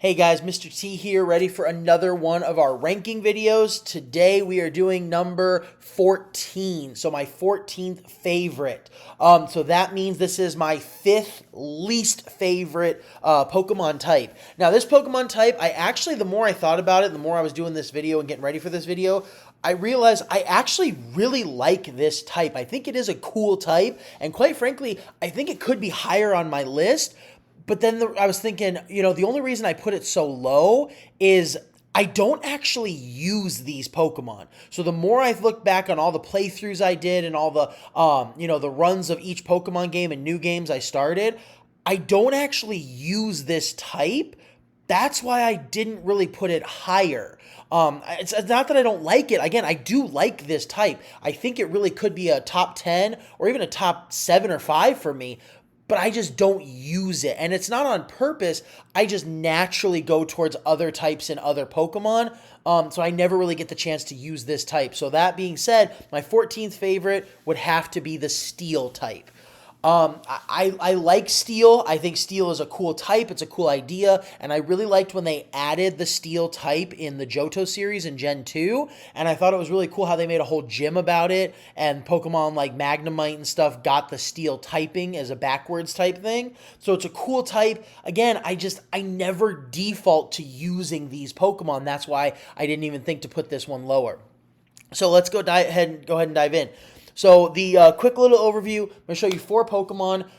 Hey guys, Mr. T here, ready for another one of our ranking videos. Today we are doing number 14, so my 14th favorite. So that means this is my fifth least favorite Pokemon type. Now this Pokemon type, the more I thought about it, the more I was doing this video and getting ready for this video, I realized I actually really like this type. I think it is a cool type, and quite frankly, I think it could be higher on my list. But then I was thinking, the only reason I put it so low is I don't actually use these Pokemon. So the more I've looked back on all the playthroughs I did and all the, the runs of each Pokemon game and new games I started, I don't actually use this type. That's why I didn't really put it higher. It's not that I don't like it. Again, I do like this type. I think it really could be a top 10 or even a top 7 or 5 for me, but I just don't use it. And it's not on purpose. I just naturally go towards other types and other Pokemon. So I never really get the chance to use this type. So that being said, my 14th favorite would have to be the Steel type. I like Steel. I think Steel is a cool type. It's a cool idea. And I really liked when they added the Steel type in the Johto series in Gen 2. And I thought it was really cool how they made a whole gym about it. And Pokemon like Magnemite and stuff got the Steel typing as a backwards type thing. So it's a cool type. Again, I never default to using these Pokemon. That's why I didn't even think to put this one lower. So let's go ahead and dive in. So the quick little overview, I'm going to show you 4 Pokemon.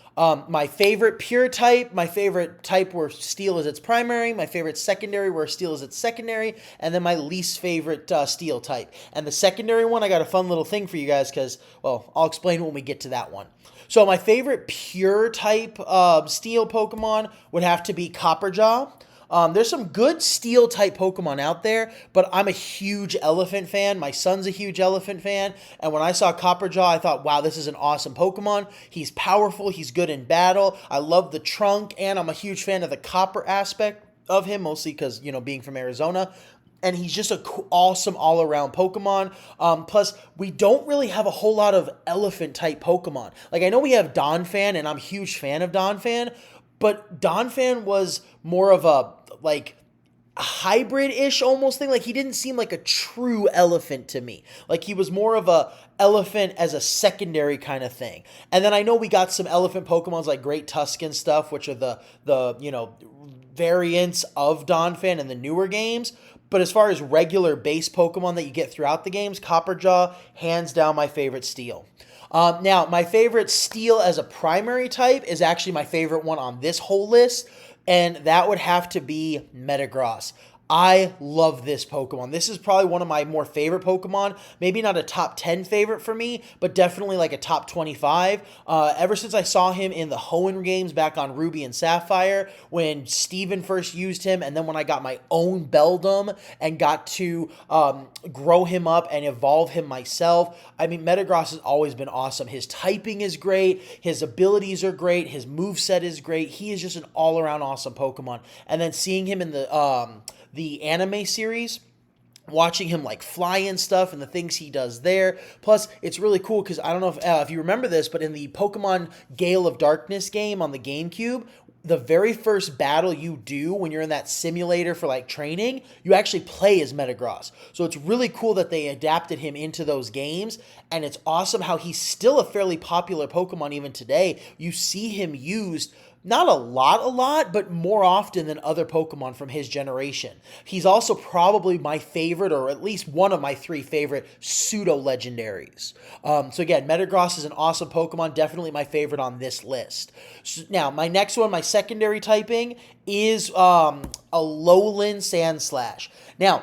My favorite pure type, my favorite type where Steel is its primary, my favorite secondary where Steel is its secondary, and then my least favorite Steel type. And the secondary one, I got a fun little thing for you guys because, well, I'll explain when we get to that one. So my favorite pure type Steel Pokemon would have to be Copperjaw. There's some good Steel type Pokemon out there, but I'm a huge elephant fan. My son's a huge elephant fan, and when I saw Copperjaw, I thought, wow, this is an awesome Pokemon. He's powerful, he's good in battle. I love the trunk, and I'm a huge fan of the copper aspect of him, mostly because, being from Arizona. And he's just an awesome all-around Pokemon. Plus, we don't really have a whole lot of elephant-type Pokemon. Like, I know we have Donphan, and I'm a huge fan of Donphan, but Donphan was more of a hybrid-ish almost thing. Like, he didn't seem like a true elephant to me. Like, he was more of a elephant as a secondary kind of thing. And then I know we got some elephant Pokemons like Great Tuscan stuff, which are the variants of Donphan in the newer games. But as far as regular base Pokemon that you get throughout the games, Copperjaw, hands down my favorite Steel. Now, my favorite Steel as a primary type is actually my favorite one on this whole list, and that would have to be Metagross. I love this Pokemon. This is probably one of my more favorite Pokemon. Maybe not a top 10 favorite for me, but definitely like a top 25. Ever since I saw him in the Hoenn games back on Ruby and Sapphire, when Steven first used him, and then when I got my own Beldum and got to grow him up and evolve him myself, I mean, Metagross has always been awesome. His typing is great. His abilities are great. His moveset is great. He is just an all-around awesome Pokemon. And then seeing him in the anime series, watching him like fly and stuff and the things he does there. Plus, it's really cool because I don't know if you remember this, but in the Pokemon Gale of Darkness game on the GameCube, the very first battle you do when you're in that simulator for like training, you actually play as Metagross. So it's really cool that they adapted him into those games, and it's awesome how he's still a fairly popular Pokemon even today. You see him used not a lot, but more often than other Pokemon from his generation. He's also probably my favorite, or at least one of my 3 favorite pseudo-legendaries. So again, Metagross is an awesome Pokemon, definitely my favorite on this list. So now, my next one, my secondary typing, is a Alolan Sandslash. Now,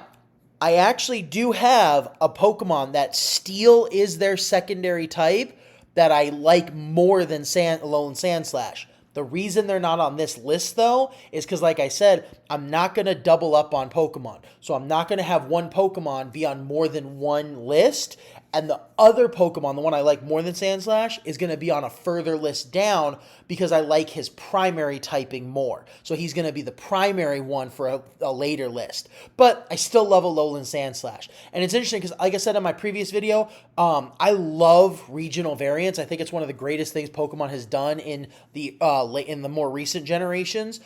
I actually do have a Pokemon that Steel is their secondary type that I like more than Alolan Sandslash. The reason they're not on this list, though, is because, like I said, I'm not going to double up on Pokemon. So I'm not going to have one Pokemon be on more than one list, and the other Pokemon, the one I like more than Sandslash, is going to be on a further list down because I like his primary typing more. So he's going to be the primary one for a later list. But I still love Alolan Sandslash. And it's interesting because, like I said in my previous video, I love regional variants. I think it's one of the greatest things Pokemon has done in the more recent generations.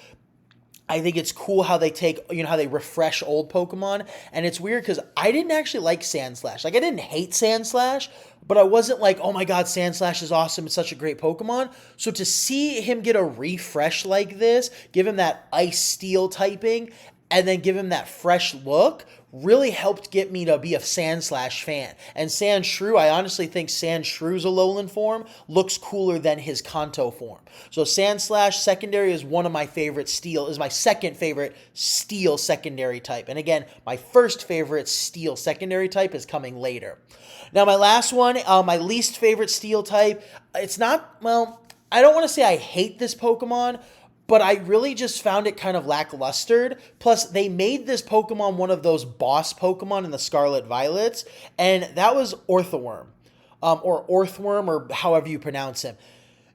I think it's cool how they take, how they refresh old Pokemon. And it's weird because I didn't actually like Sandslash. Like, I didn't hate Sandslash, but I wasn't like, oh my God, Sandslash is awesome. It's such a great Pokemon. So to see him get a refresh like this, give him that Ice Steel typing, and then give him that fresh look, really helped get me to be a Sandslash fan. And Sandshrew, I honestly think Sandshrew's Alolan form looks cooler than his Kanto form. So Sandslash secondary is one of my favorite Steel, is my second favorite Steel secondary type. And again, my first favorite Steel secondary type is coming later. Now my last one, my least favorite Steel type, it's not, well, I don't want to say I hate this Pokemon, but I really just found it kind of lackluster. Plus, they made this Pokemon one of those boss Pokemon in the Scarlet Violets, and that was Orthworm, or Orthworm, or however you pronounce him.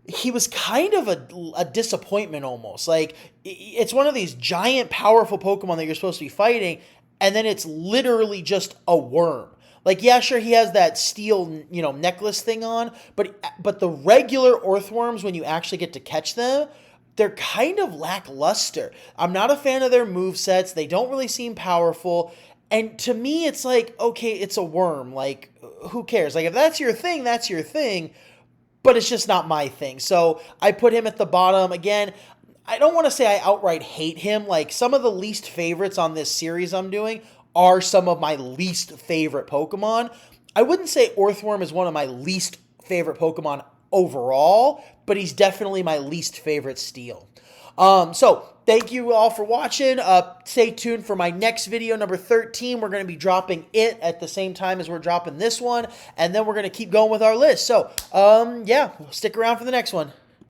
He was kind of a disappointment almost. Like, it's one of these giant, powerful Pokemon that you're supposed to be fighting, and then it's literally just a worm. Like, yeah, sure, he has that steel, necklace thing on, but the regular Orthworms, when you actually get to catch them, they're kind of lackluster. I'm not a fan of their movesets. They don't really seem powerful. And to me, it's like, okay, it's a worm. Like, who cares? Like, if that's your thing, that's your thing. But it's just not my thing. So I put him at the bottom. Again, I don't want to say I outright hate him. Like, some of the least favorites on this series I'm doing are some of my least favorite Pokemon. I wouldn't say Orthworm is one of my least favorite Pokemon overall, but he's definitely my least favorite Steel. So thank you all for watching. Stay tuned for my next video, number 13. We're going to be dropping it at the same time as we're dropping this one, and then we're going to keep going with our list. So, yeah, stick around for the next one.